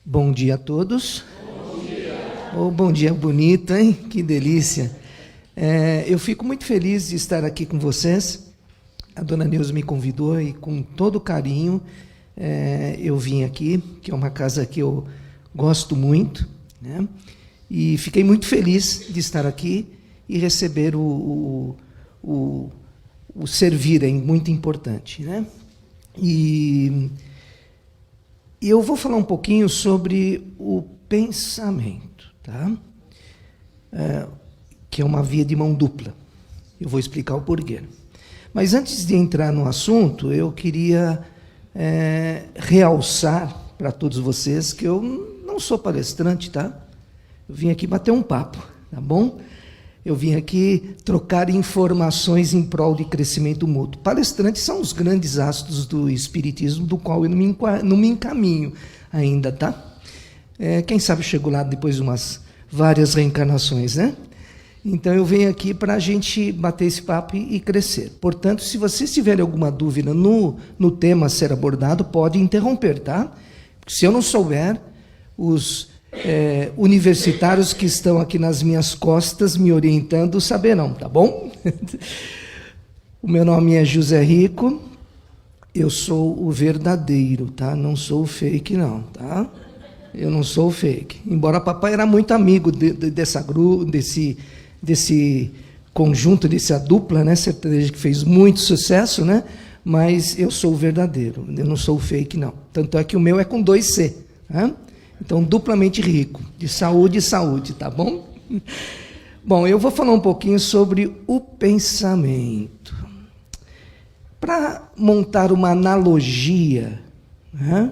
Bom dia a todos. Bom dia. Oh, bom dia bonito, hein? Que delícia. Eu fico muito feliz de estar aqui com vocês. A dona Neuza me convidou e com todo carinho eu vim aqui, que é uma casa que eu gosto muito, né? E fiquei muito feliz de estar aqui e receber o servir, é muito importante, né? E eu vou falar um pouquinho sobre o pensamento, tá? Que é uma via de mão dupla. Eu vou explicar o porquê. Mas antes de entrar no assunto, eu queria realçar para todos vocês que eu não sou palestrante, tá? Eu vim aqui bater um papo, tá bom? Eu vim aqui trocar informações em prol de crescimento mútuo. Palestrantes são os grandes astros do espiritismo, do qual eu não me encaminho ainda, tá? Quem sabe eu chego lá depois de umas várias reencarnações, né? Então eu venho aqui para a gente bater esse papo e crescer. Portanto, se vocês tiverem alguma dúvida no tema a ser abordado, pode interromper, tá? Se eu não souber, os universitários que estão aqui nas minhas costas me orientando saberão, tá bom? O meu nome é José Rico, eu sou o verdadeiro, tá? Não sou o fake, não, tá? Eu não sou o fake. Embora papai era muito amigo desse conjunto, dessa dupla, né, sertaneja que fez muito sucesso, né? Mas eu sou o verdadeiro, eu não sou o fake, não. Tanto é que o meu é com 2 C, né? Então, duplamente rico, de saúde e saúde, tá bom? Bom, eu vou falar um pouquinho sobre o pensamento. Para montar uma analogia, né?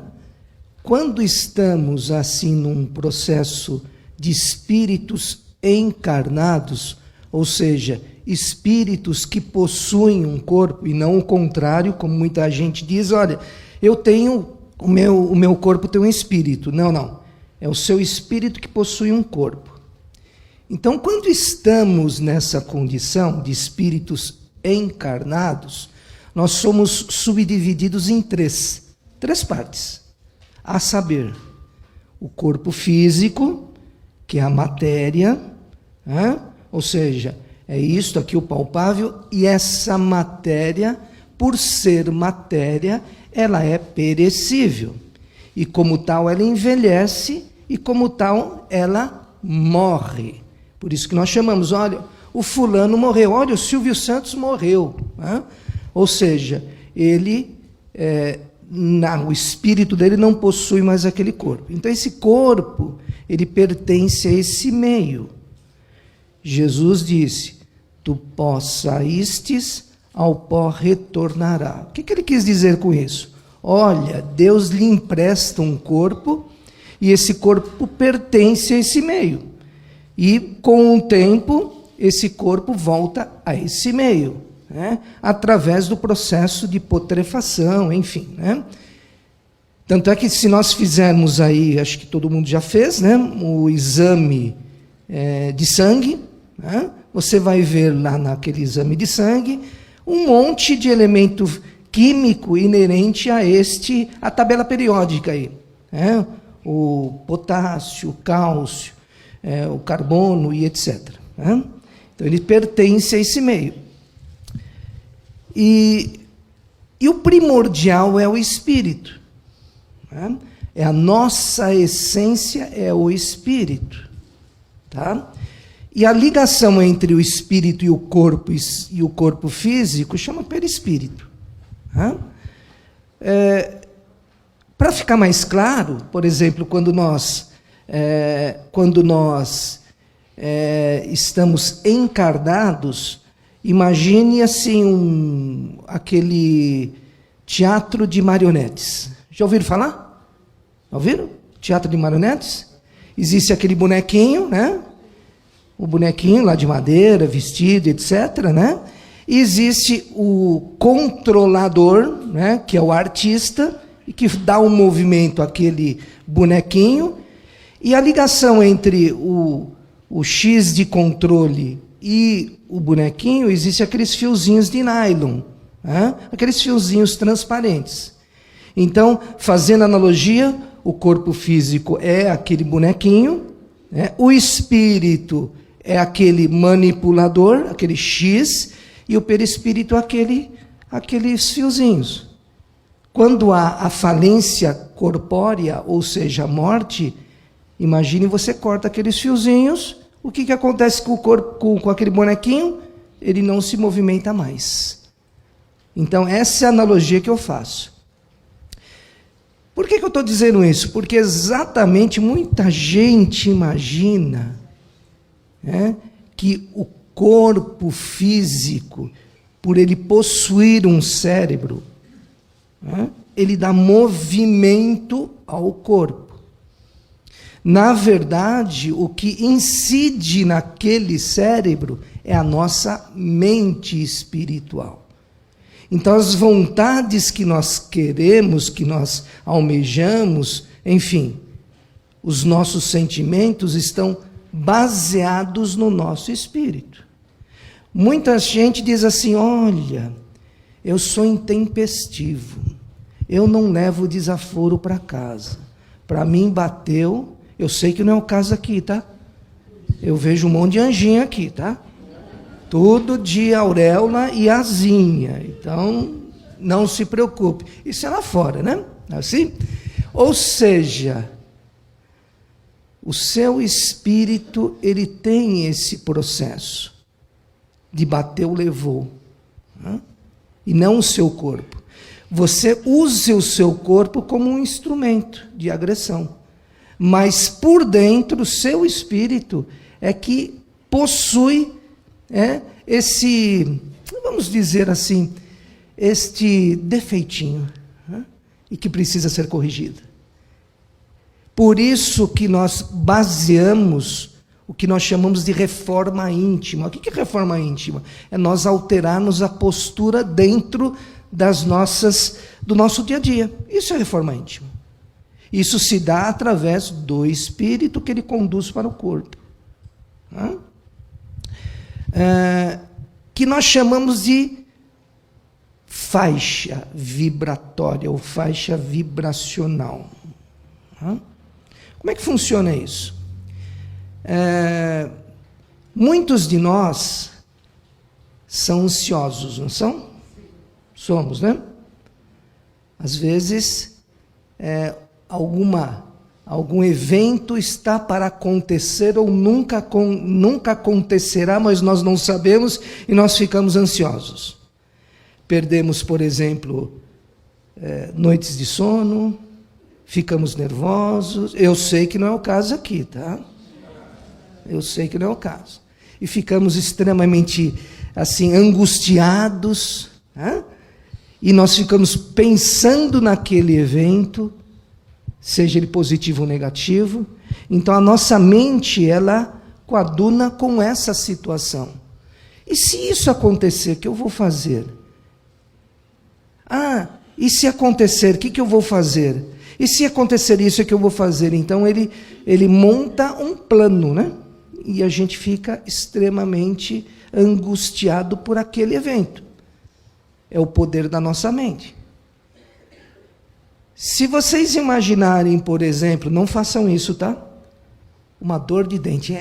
Quando estamos assim num processo de espíritos encarnados, ou seja, espíritos que possuem um corpo e não o contrário, como muita gente diz, olha, eu tenho, o meu corpo tem um espírito. Não. É o seu espírito que possui um corpo. Então, quando estamos nessa condição de espíritos encarnados, nós somos subdivididos em três partes. A saber, o corpo físico, que é a matéria, né? Ou seja, é isto aqui o palpável, e essa matéria, por ser matéria, ela é perecível. E como tal, ela envelhece, e como tal, ela morre. Por isso que nós chamamos, olha, o fulano morreu, olha, o Silvio Santos morreu. Né? Ou seja, ele, o espírito dele não possui mais aquele corpo. Então, esse corpo, ele pertence a esse meio. Jesus disse, do pó saístes, ao pó retornará. O que ele quis dizer com isso? Olha, Deus lhe empresta um corpo e esse corpo pertence a esse meio. E, com o tempo, esse corpo volta a esse meio, né? Através do processo de putrefação, enfim, né? Tanto é que se nós fizermos aí, acho que todo mundo já fez, né? O exame de sangue, né? Você vai ver lá naquele exame de sangue um monte de elemento químico inerente a tabela periódica aí, né? O potássio, o cálcio, o carbono e etc. Né? Então, ele pertence a esse meio. E o primordial é o espírito. Né? É a nossa essência, é o espírito. Tá? E a ligação entre o espírito e o corpo físico chama perispírito. Tá? Para ficar mais claro, por exemplo, quando nós estamos encarnados, imagine assim aquele teatro de marionetes. Já ouviram falar? Ouviram? Teatro de marionetes? Existe aquele bonequinho, né? O bonequinho lá de madeira, vestido, etc., né? Existe o controlador, né? Que é o artista, e que dá um movimento àquele bonequinho, e a ligação entre o X de controle e o bonequinho, existe aqueles fiozinhos de nylon, né? Aqueles fiozinhos transparentes. Então, fazendo analogia, o corpo físico é aquele bonequinho, né? O espírito é aquele manipulador, aquele X, e o perispírito aqueles fiozinhos. Quando há a falência corpórea, ou seja, a morte, imagine você corta aqueles fiozinhos, o que acontece com o corpo, com aquele bonequinho? Ele não se movimenta mais. Então, essa é a analogia que eu faço. Por que eu estou dizendo isso? Porque exatamente muita gente imagina, né, que o corpo físico, por ele possuir um cérebro, né, ele dá movimento ao corpo. Na verdade, o que incide naquele cérebro é a nossa mente espiritual. Então, as vontades que nós queremos, que nós almejamos, enfim, os nossos sentimentos estão baseados no nosso espírito. Muita gente diz assim: olha, eu sou intempestivo, eu não levo desaforo para casa. Para mim bateu, eu sei que não é o caso aqui, tá? Eu vejo um monte de anjinho aqui, tá? Tudo de auréola e asinha. Então, não se preocupe. Isso é lá fora, né? Assim? Ou seja, o seu espírito, ele tem esse processo de bateu, levou, né? E não o seu corpo. Você use o seu corpo como um instrumento de agressão. Mas por dentro, o seu espírito é que possui esse, vamos dizer assim, este defeitinho, né? E que precisa ser corrigido. Por isso que nós baseamos o que nós chamamos de reforma íntima. O que é reforma íntima? É nós alterarmos a postura dentro do nosso dia a dia. Isso é reforma íntima. Isso se dá através do espírito que ele conduz para o corpo, né? Que nós chamamos de faixa vibratória ou faixa vibracional. Como é que funciona isso? Muitos de nós são ansiosos, não são? Somos, né? Às vezes, algum evento está para acontecer ou nunca acontecerá, mas nós não sabemos e nós ficamos ansiosos. Perdemos, por exemplo, noites de sono, ficamos nervosos. Eu sei que não é o caso aqui, tá? Eu sei que não é o caso. E ficamos extremamente, assim, angustiados, né? E nós ficamos pensando naquele evento, seja ele positivo ou negativo. Então a nossa mente, ela coaduna com essa situação. E se isso acontecer, o que eu vou fazer? E se acontecer, o que eu vou fazer? E se acontecer isso, o que eu vou fazer? Então ele monta um plano, né? E a gente fica extremamente angustiado por aquele evento. É o poder da nossa mente. Se vocês imaginarem, por exemplo, não façam isso, tá? Uma dor de dente.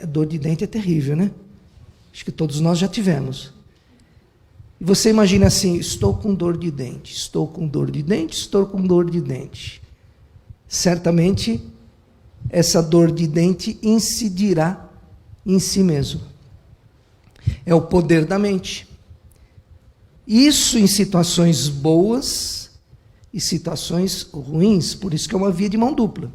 Dor de dente é terrível, né? Acho que todos nós já tivemos. E você imagina assim: estou com dor de dente, estou com dor de dente, estou com dor de dente. Certamente, essa dor de dente incidirá em si mesmo. É o poder da mente. Isso em situações boas e situações ruins, por isso que é uma via de mão dupla.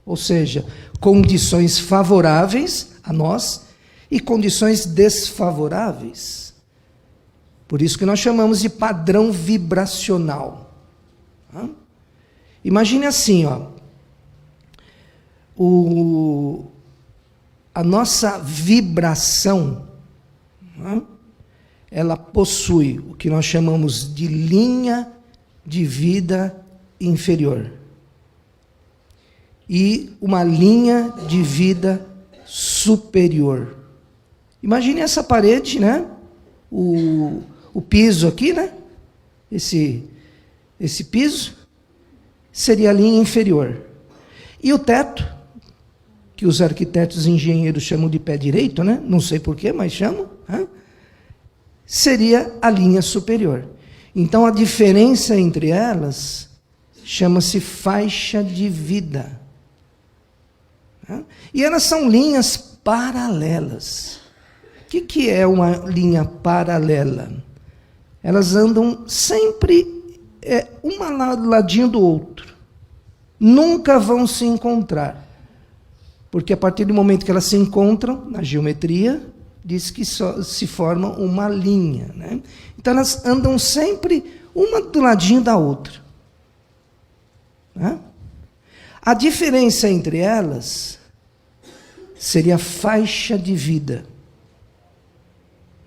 Ou seja, condições favoráveis a nós e condições desfavoráveis. Por isso que nós chamamos de padrão vibracional. Imagine assim, a nossa vibração, ela possui o que nós chamamos de linha de vida inferior e uma linha de vida superior. Imagine essa parede, né? O piso aqui, né? Esse piso seria a linha inferior. E o teto, que os arquitetos e engenheiros chamam de pé direito, né? Não sei porquê, mas chamam, né? Seria a linha superior. Então, a diferença entre elas chama-se faixa de vida. Né? E elas são linhas paralelas. O que é uma linha paralela? Elas andam sempre uma ladinho do outro. Nunca vão se encontrar. Porque a partir do momento que elas se encontram, na geometria, diz que só se forma uma linha. Né? Então elas andam sempre uma do ladinho da outra. Né? A diferença entre elas seria a faixa de vida.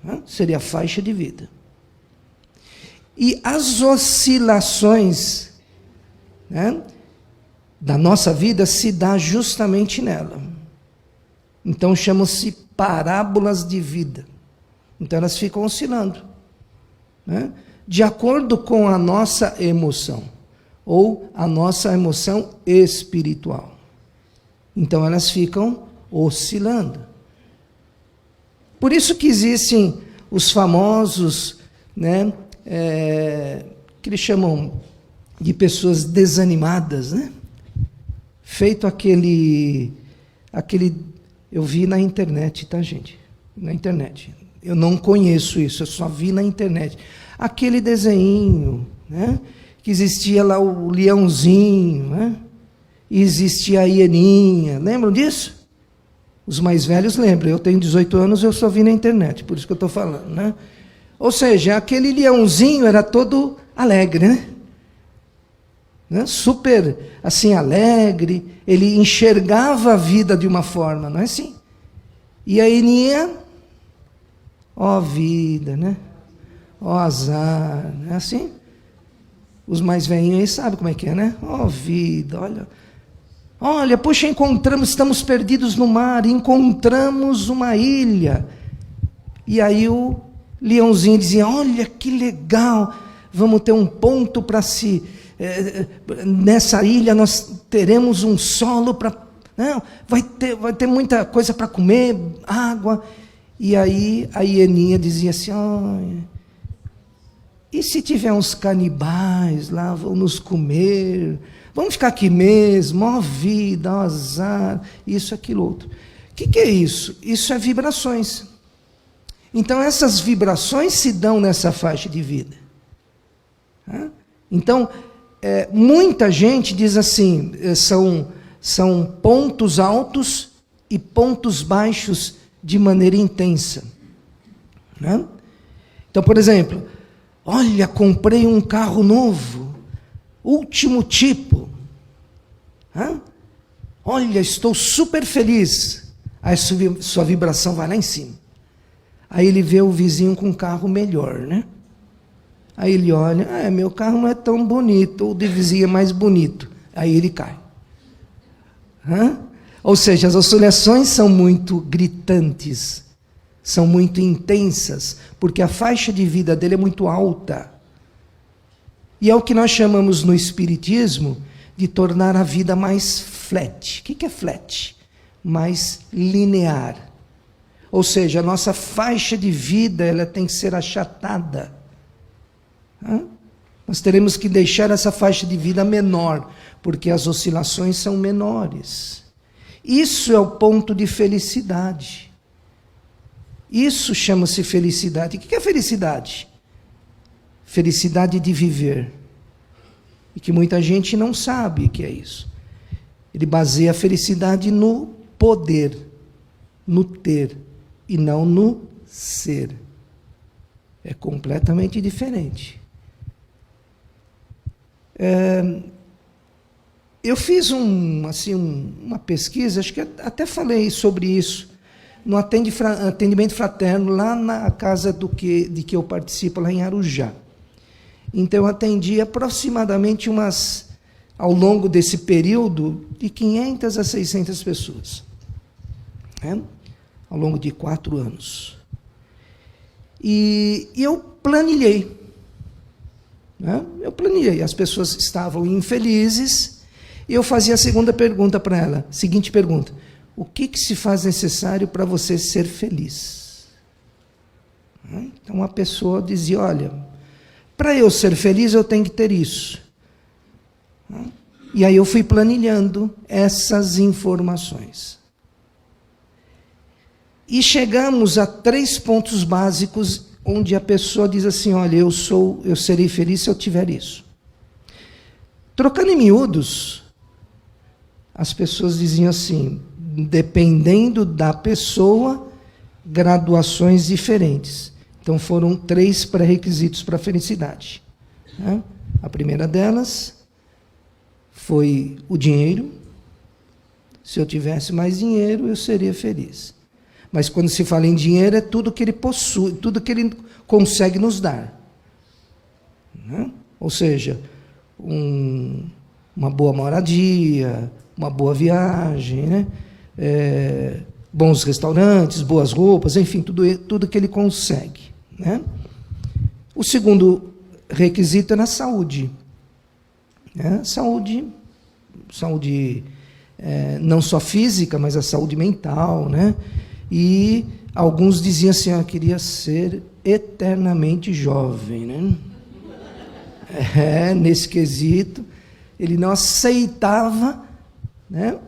Né? Seria a faixa de vida. E as oscilações, né, da nossa vida se dá justamente nela. Então chamam-se parábolas de vida. Então elas ficam oscilando, né, de acordo com a nossa emoção, ou a nossa emoção espiritual. Então elas ficam oscilando. Por isso que existem os famosos, né, que eles chamam de pessoas desanimadas, né? Feito aquele, eu vi na internet, tá, gente? Na internet. Eu não conheço isso, eu só vi na internet. Aquele desenho, né? Que existia lá o leãozinho, né? E existia a hieninha. Lembram disso? Os mais velhos lembram. Eu tenho 18 anos, eu só vi na internet, por isso que eu estou falando, né? Ou seja, aquele leãozinho era todo alegre, né? Super, assim, alegre. Ele enxergava a vida de uma forma, não é assim? E a hieninha, ó vida, né? Ó azar, não é assim? Os mais velhinhos aí sabem como é que é, né? Ó vida, olha, puxa, estamos perdidos no mar, encontramos uma ilha. E aí o leãozinho dizia, olha que legal, vamos ter um ponto para se... nessa ilha nós teremos um solo para... vai ter muita coisa para comer, água. E aí a hieninha dizia assim, e se tiver uns canibais lá, vão nos comer, vamos ficar aqui mesmo, ó vida, ó azar, isso, aquilo, outro. O que é isso? Isso é vibrações. Então, essas vibrações se dão nessa faixa de vida. Então, muita gente diz assim, são pontos altos e pontos baixos de maneira intensa. Né? Então, por exemplo, olha, comprei um carro novo, último tipo. Olha, estou super feliz. Aí sua vibração vai lá em cima. Aí ele vê o vizinho com um carro melhor, né? Aí ele olha, meu carro não é tão bonito, ou o de vizinho é mais bonito. Aí ele cai. Ou seja, as oscilações são muito gritantes, são muito intensas, porque a faixa de vida dele é muito alta. E é o que nós chamamos no Espiritismo de tornar a vida mais flat. O que é flat? Mais linear. Ou seja, a nossa faixa de vida ela tem que ser achatada. Nós teremos que deixar essa faixa de vida menor, porque as oscilações são menores. Isso é o ponto de felicidade. Isso chama-se felicidade. O que é felicidade? Felicidade de viver. E que muita gente não sabe o que é isso. Ele baseia a felicidade no poder, no ter, e não no ser. É completamente diferente. Eu fiz uma pesquisa, acho que até falei sobre isso, no atendimento fraterno, lá na casa de que eu participo, lá em Arujá. Então, eu atendi aproximadamente ao longo desse período, de 500 a 600 pessoas. Ao longo de 4 anos. E eu planilhei. Eu planilhei. As pessoas estavam infelizes, E eu fazia a segunda pergunta para ela, seguinte pergunta: o que se faz necessário para você ser feliz? Então a pessoa dizia: olha, para eu ser feliz eu tenho que ter isso. E aí eu fui planilhando essas informações. E chegamos a 3 pontos básicos onde a pessoa diz assim: olha, eu serei feliz se eu tiver isso. Trocando em miúdos, as pessoas diziam assim, dependendo da pessoa, graduações diferentes. Então foram 3 pré-requisitos para a felicidade. A primeira delas foi o dinheiro. Se eu tivesse mais dinheiro, eu seria feliz. Mas quando se fala em dinheiro, é tudo que ele possui, tudo que ele consegue nos dar. Ou seja, uma boa moradia, uma boa viagem, bons restaurantes, boas roupas, enfim, tudo que ele consegue. O segundo requisito é na saúde. Saúde não só física, mas a saúde mental, E alguns diziam assim: eu queria ser eternamente jovem, nesse quesito, ele não aceitava,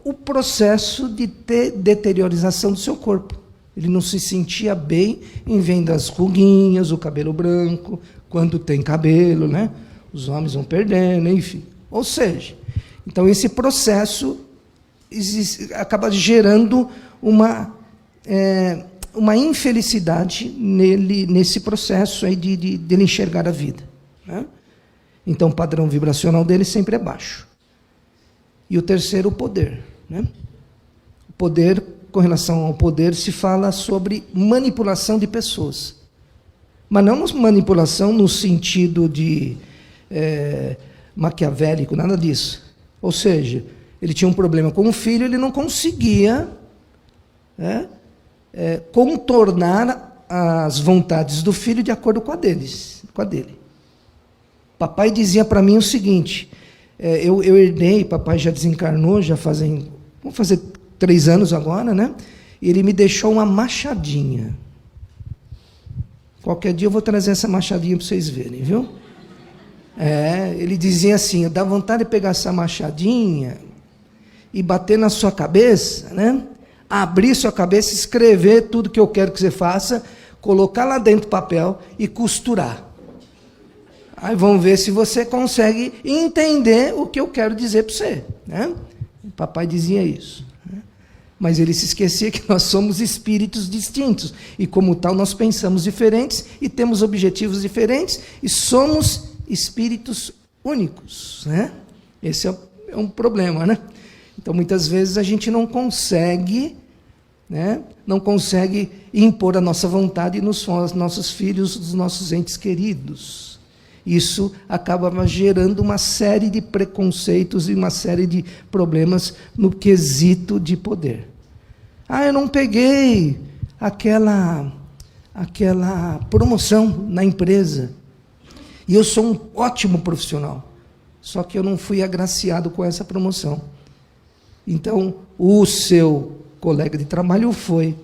o processo de deteriorização do seu corpo. Ele não se sentia bem em vendo as ruguinhas, o cabelo branco, quando tem cabelo, os homens vão perdendo, enfim. Ou seja, então esse processo acaba gerando uma infelicidade nesse processo aí de ele enxergar a vida. Então o padrão vibracional dele sempre é baixo. E o terceiro, o poder. O poder, com relação ao poder, se fala sobre manipulação de pessoas. Mas não manipulação no sentido de maquiavélico, nada disso. Ou seja, ele tinha um problema com o filho, ele não conseguia contornar as vontades do filho de acordo com a dele. Papai dizia para mim o seguinte: eu herdei, papai já desencarnou, vamos fazer 3 anos agora, E ele me deixou uma machadinha. Qualquer dia eu vou trazer essa machadinha para vocês verem, viu? Ele dizia assim: dá vontade de pegar essa machadinha e bater na sua cabeça, abrir sua cabeça, escrever tudo que eu quero que você faça, colocar lá dentro do papel e costurar. Aí vamos ver se você consegue entender o que eu quero dizer para você. O papai dizia isso. Mas ele se esquecia que nós somos espíritos distintos. E como tal, nós pensamos diferentes e temos objetivos diferentes e somos espíritos únicos. Esse é um problema, Então, muitas vezes, a gente não consegue impor a nossa vontade nos nossos filhos, nos nossos entes queridos. Isso acaba gerando uma série de preconceitos e uma série de problemas no quesito de poder. Eu não peguei aquela promoção na empresa. E eu sou um ótimo profissional. Só que eu não fui agraciado com essa promoção. Então, o seu colega de trabalho foi.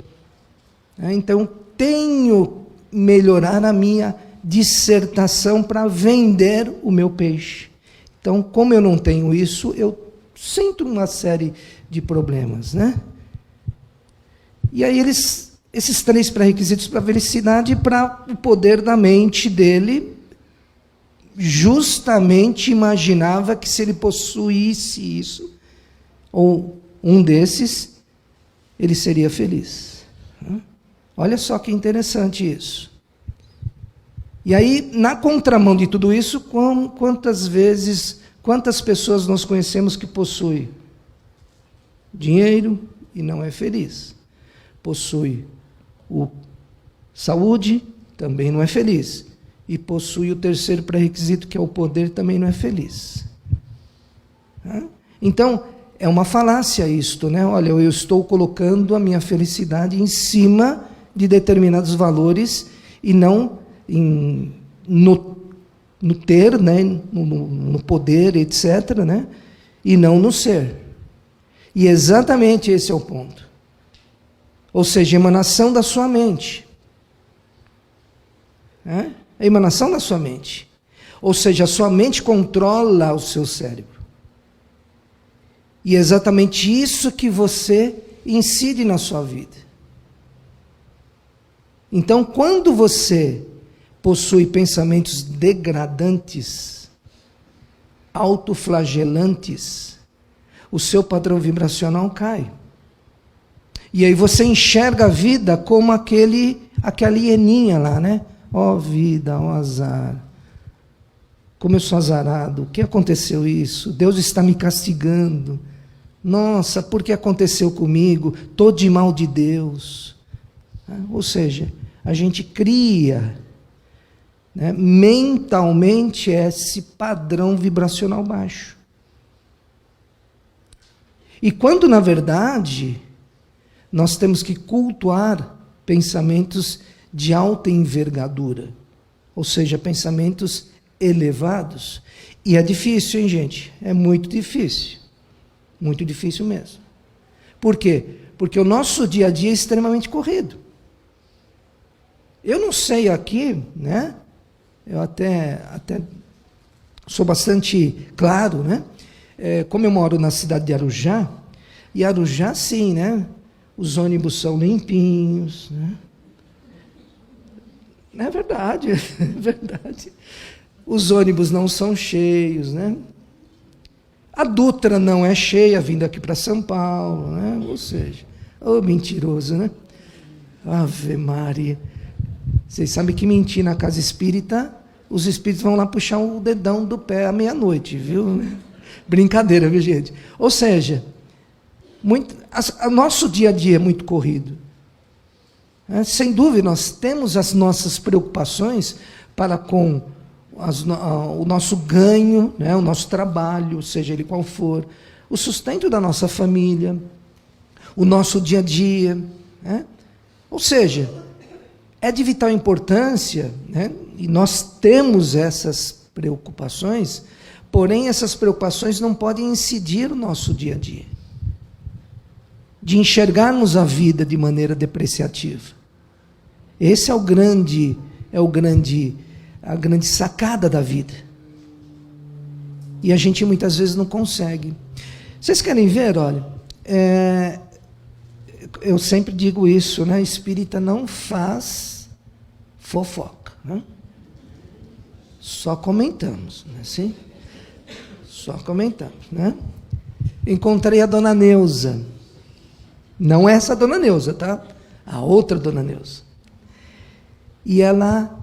Então, tenho que melhorar a minha dissertação para vender o meu peixe. Então, como eu não tenho isso, eu sinto uma série de problemas, E aí esses 3 pré-requisitos para a felicidade, para o poder da mente dele, justamente imaginava que se ele possuísse isso, ou um desses, ele seria feliz. Olha só que interessante isso. E aí, na contramão de tudo isso, quantas pessoas nós conhecemos que possuem dinheiro e não é feliz? Possui saúde, também não é feliz. E possui o terceiro pré-requisito, que é o poder, também não é feliz. Então, é uma falácia isto, Olha, eu estou colocando a minha felicidade em cima de determinados valores e não no ter, no poder, etc., e não no ser. E exatamente esse é o ponto. Ou seja, emanação da sua mente. É a emanação da sua mente. Ou seja, a sua mente controla o seu cérebro. E é exatamente isso que você incide na sua vida. Então, quando você possui pensamentos degradantes, autoflagelantes, o seu padrão vibracional cai. E aí você enxerga a vida como aquela hieninha lá, né? Ó vida, ó azar. Como eu sou azarado. O que aconteceu isso? Deus está me castigando. Nossa, por que aconteceu comigo? Estou de mal de Deus. Ou seja, a gente cria, né, mentalmente esse padrão vibracional baixo. E quando, na verdade, nós temos que cultuar pensamentos de alta envergadura, ou seja, pensamentos elevados. E é difícil, hein, gente? É muito difícil. Muito difícil mesmo. Por quê? Porque o nosso dia a dia é extremamente corrido. Eu não sei aqui, né? Eu até sou bastante claro, né? Como eu moro na cidade de Arujá, e Arujá, sim, né? Os ônibus são limpinhos, né? É verdade, é verdade. Os ônibus não são cheios, né? A Dutra não é cheia, vindo aqui para São Paulo, né? Ou seja, mentiroso, né? Ave Maria. Vocês sabem que mentir na casa espírita, os espíritos vão lá puxar o dedão do pé à meia-noite, viu? Brincadeira, viu, gente? Ou seja, nosso dia a dia é muito corrido. Sem dúvida, nós temos as nossas preocupações para com o nosso ganho, né, o nosso trabalho, seja ele qual for, o sustento da nossa família, o nosso dia a dia. Né? Ou seja, é de vital importância, né, e nós temos essas preocupações, porém essas preocupações não podem incidir no nosso dia a dia. De enxergarmos a vida de maneira depreciativa. Esse é a grande sacada da vida. E a gente muitas vezes não consegue. Vocês querem ver, olha, eu sempre digo isso, né? Espírita não faz fofoca, né? Só comentamos, não é assim? Só comentamos, né? Encontrei a dona Neuza. Não essa dona Neuza, tá? A outra dona Neuza. E ela,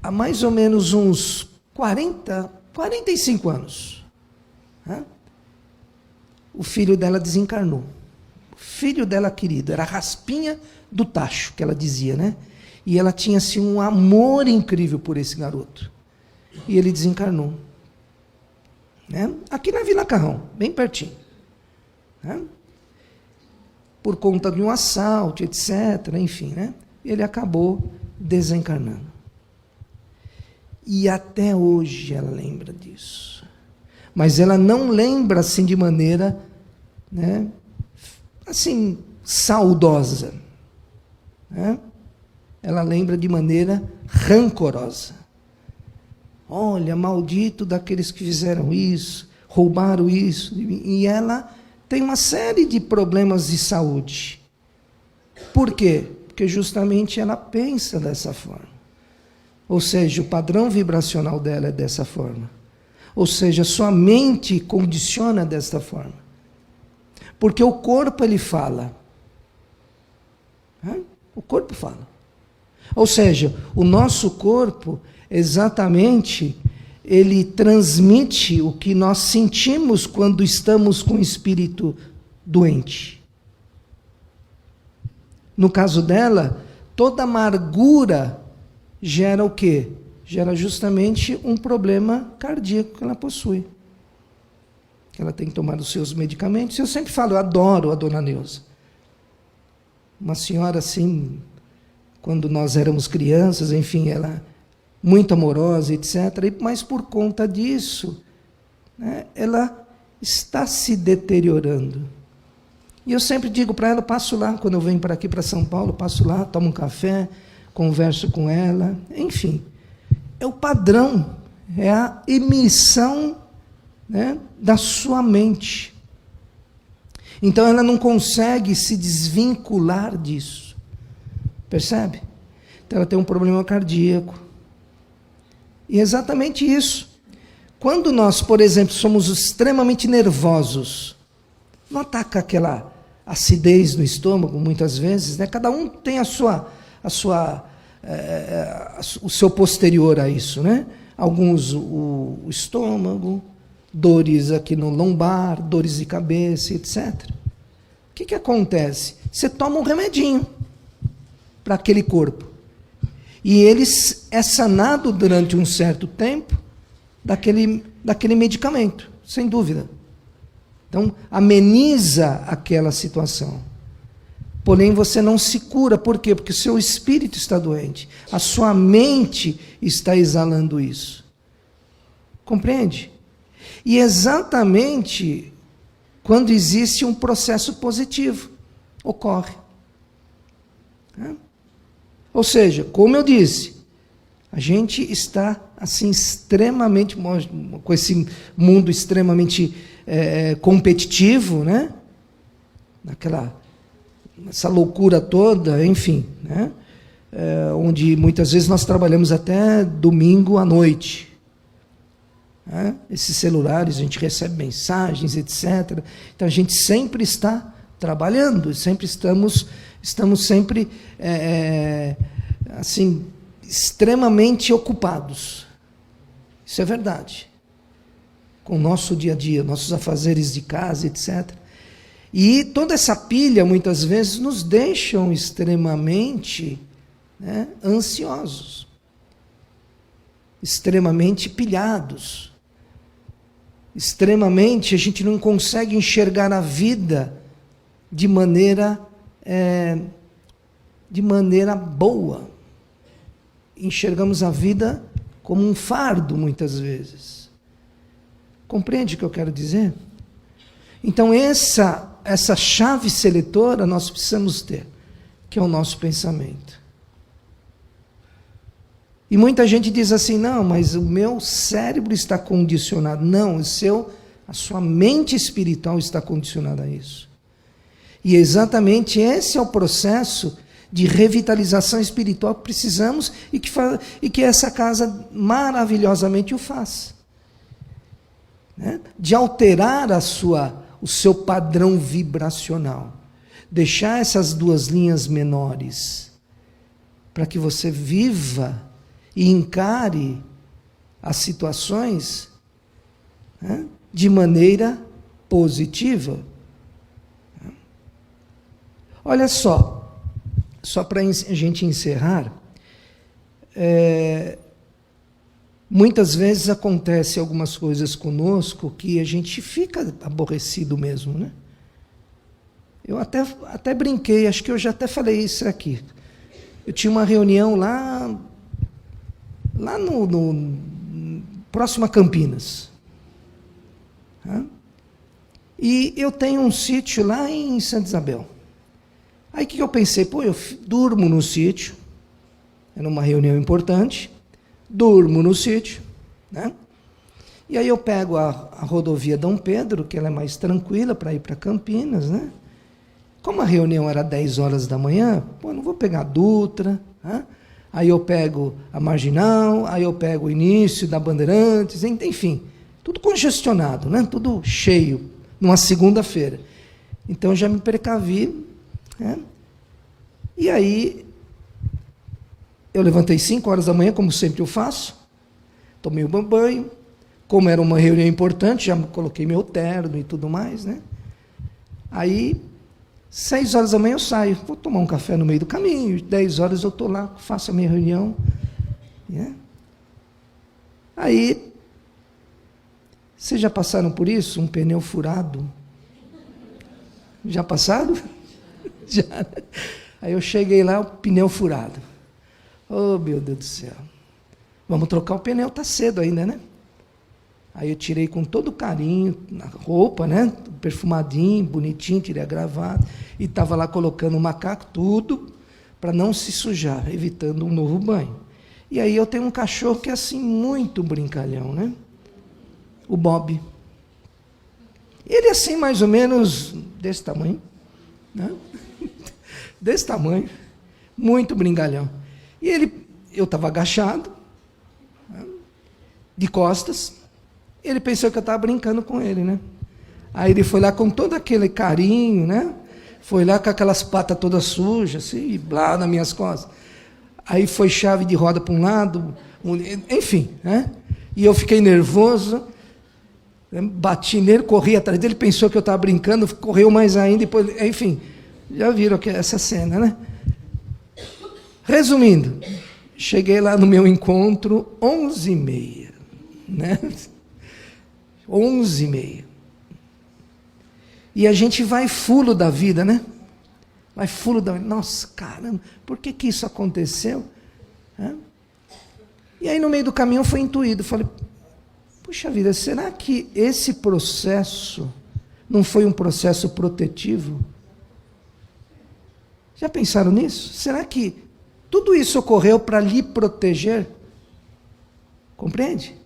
há mais ou menos uns 45 anos, né? O filho dela desencarnou. O filho dela querido, era a raspinha do tacho, que ela dizia, né? E ela tinha assim, um amor incrível por esse garoto. E ele desencarnou. Né? Aqui na Vila Carrão, bem pertinho. Né? Por conta de um assalto, etc. Enfim, né? Ele acabou desencarnando. E até hoje ela lembra disso. Mas ela não lembra assim de maneira, né, assim, saudosa. Né? Ela lembra de maneira rancorosa. Olha, maldito daqueles que fizeram isso, roubaram isso. E ela tem uma série de problemas de saúde. Por quê? Porque justamente ela pensa dessa forma. Ou seja, o padrão vibracional dela é dessa forma. Ou seja, sua mente condiciona desta forma. Porque o corpo, ele fala. O corpo fala. Ou seja, o nosso corpo, exatamente, ele transmite o que nós sentimos quando estamos com o espírito doente. No caso dela, toda amargura gera o quê? Gera justamente um problema cardíaco que ela possui. Ela tem que tomar os seus medicamentos. Eu sempre falo, eu adoro a dona Neuza. Uma senhora assim, quando nós éramos crianças, enfim, ela muito amorosa, etc. Mas por conta disso, né, ela está se deteriorando. E eu sempre digo para ela, passo lá, quando eu venho para aqui, para São Paulo, passo lá, tomo um café, converso com ela, enfim. É o padrão, é a emissão, né, da sua mente. Então ela não consegue se desvincular disso. Percebe? Então ela tem um problema cardíaco. E é exatamente isso. Quando nós, por exemplo, somos extremamente nervosos, não ataca aquela acidez no estômago, muitas vezes, né? Cada um tem o seu posterior a isso, né? Alguns o estômago, dores aqui no lombar, dores de cabeça, etc. O que acontece? Você toma um remedinho para aquele corpo. E ele é sanado durante um certo tempo daquele medicamento, sem dúvida. Então, ameniza aquela situação. Porém, você não se cura. Por quê? Porque o seu espírito está doente. A sua mente está exalando isso. Compreende? E exatamente quando existe um processo positivo, ocorre. Ou seja, como eu disse, a gente está assim extremamente, com esse mundo extremamente competitivo, né? Essa loucura toda, enfim, né? Onde muitas vezes nós trabalhamos até domingo à noite. Né? Esses celulares, a gente recebe mensagens, etc. Então a gente sempre está trabalhando, sempre estamos sempre assim extremamente ocupados. Isso é verdade. Com o nosso dia a dia, nossos afazeres de casa, etc. E toda essa pilha, muitas vezes, nos deixam extremamente, né, ansiosos, extremamente pilhados, extremamente, a gente não consegue enxergar a vida de maneira boa. Enxergamos a vida como um fardo, muitas vezes. Compreende o que eu quero dizer? Então, essa chave seletora nós precisamos ter, que é o nosso pensamento. E muita gente diz assim, não, mas o meu cérebro está condicionado. Não, a sua mente espiritual está condicionada a isso. E exatamente esse é o processo de revitalização espiritual que precisamos e que essa casa maravilhosamente o faz. Né? De alterar o seu padrão vibracional. Deixar essas duas linhas menores para que você viva e encare as situações, né, de maneira positiva. Olha só para a gente encerrar, muitas vezes acontece algumas coisas conosco que a gente fica aborrecido mesmo, né? Eu até brinquei, acho que eu já até falei isso aqui. Eu tinha uma reunião lá no próximo a Campinas. Tá? E eu tenho um sítio lá em Santa Isabel. Aí o que eu pensei? Eu durmo no sítio, era uma reunião importante, durmo no sítio, né? E aí eu pego a rodovia Dom Pedro, que ela é mais tranquila para ir para Campinas, né? Como a reunião era 10 horas da manhã, não vou pegar a Dutra, né? Aí eu pego a Marginal, aí eu pego o início da Bandeirantes, enfim, tudo congestionado, né? Tudo cheio, numa segunda-feira. Então já me precavi, né? E aí eu levantei 5 horas da manhã, como sempre eu faço, tomei um banho, como era uma reunião importante, já coloquei meu terno e tudo mais, né? Aí 6 horas da manhã eu saio, vou tomar um café no meio do caminho, 10 horas eu estou lá, faço a minha reunião. Né? Aí, vocês já passaram por isso? Um pneu furado? Já passaram? Já. Aí eu cheguei lá, o pneu furado. Oh, meu Deus do céu. Vamos trocar o pneu, está cedo ainda, né? Aí eu tirei com todo carinho, na roupa, né? Perfumadinho, bonitinho, tirei a gravata. E estava lá colocando o macaco, tudo, para não se sujar, evitando um novo banho. E aí eu tenho um cachorro que é assim, muito brincalhão, né? O Bob. Ele é assim, mais ou menos desse tamanho, né? Desse tamanho, muito brincalhão. E eu estava agachado, né? De costas. Ele pensou que eu estava brincando com ele, né? Aí ele foi lá com todo aquele carinho, né? Foi lá com aquelas patas todas sujas, assim, blá, nas minhas costas. Aí foi chave de roda para um lado, enfim, né? E eu fiquei nervoso, bati nele, corri atrás dele, pensou que eu estava brincando, correu mais ainda, depois, enfim, já viram essa cena, né? Resumindo, cheguei lá no meu encontro 11h30, né? 11h30. E a gente vai fulo da vida, né? Vai fulo da vida. Nossa, caramba, por que isso aconteceu? E aí no meio do caminho foi intuído. Falei, puxa vida, será que esse processo não foi um processo protetivo? Já pensaram nisso? Será que tudo isso ocorreu para lhe proteger? Compreende?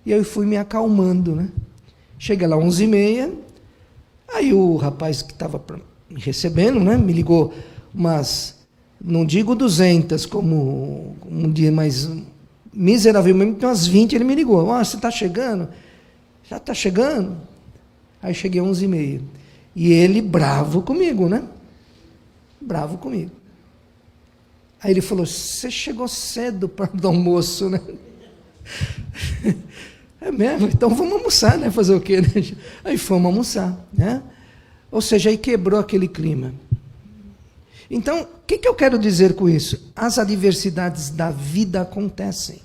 E aí eu fui me acalmando, né? Cheguei lá 11h30, aí o rapaz que estava me recebendo, né, me ligou umas, não digo 200, como um dia, mas miseravelmente umas 20, ele me ligou. Você está chegando? Já está chegando? Aí cheguei 11h30. E ele bravo comigo, né? Bravo comigo. Aí ele falou, você chegou cedo para o almoço, né? É mesmo? Então vamos almoçar, né? Fazer o quê? Né? Aí fomos almoçar, né? Ou seja, aí quebrou aquele clima. Então, o que eu quero dizer com isso? As adversidades da vida acontecem,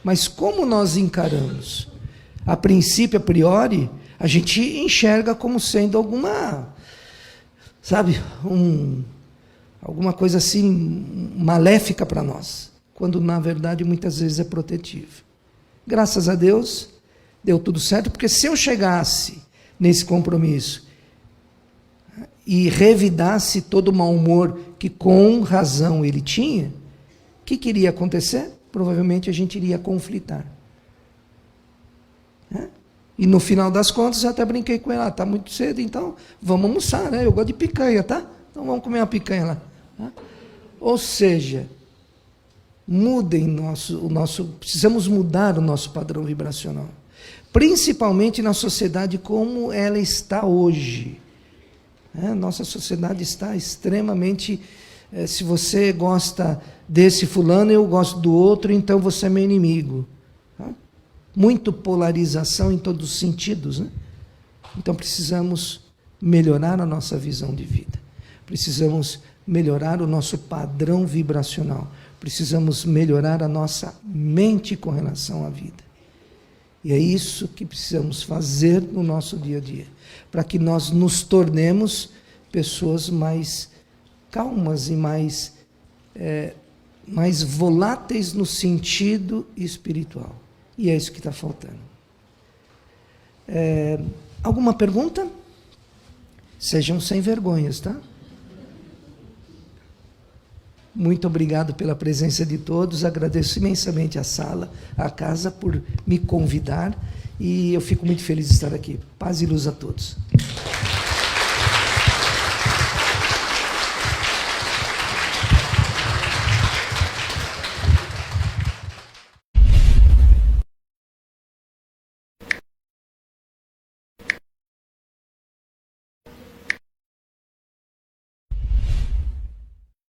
mas como nós encaramos? A princípio, a priori, a gente enxerga como sendo alguma, sabe, alguma coisa assim maléfica para nós, quando na verdade muitas vezes é protetivo. Graças a Deus, deu tudo certo, porque se eu chegasse nesse compromisso e revidasse todo o mau humor que com razão ele tinha, o que iria acontecer? Provavelmente a gente iria conflitar. E no final das contas, eu até brinquei com ela, está muito cedo, então vamos almoçar, né? Eu gosto de picanha, tá? Então vamos comer uma picanha lá. Tá? Ou seja, precisamos mudar o nosso padrão vibracional. Principalmente na sociedade como ela está hoje. Nossa sociedade está extremamente... se você gosta desse fulano, eu gosto do outro, então você é meu inimigo. Muito polarização em todos os sentidos, né? Então precisamos melhorar a nossa visão de vida. Precisamos melhorar o nosso padrão vibracional. Precisamos melhorar a nossa mente com relação à vida. E é isso que precisamos fazer no nosso dia a dia, para que nós nos tornemos pessoas mais calmas e mais voláteis no sentido espiritual. E é isso que está faltando. Alguma pergunta? Sejam sem vergonhas, tá? Muito obrigado pela presença de todos, agradeço imensamente a sala, a casa, por me convidar, e eu fico muito feliz de estar aqui. Paz e luz a todos.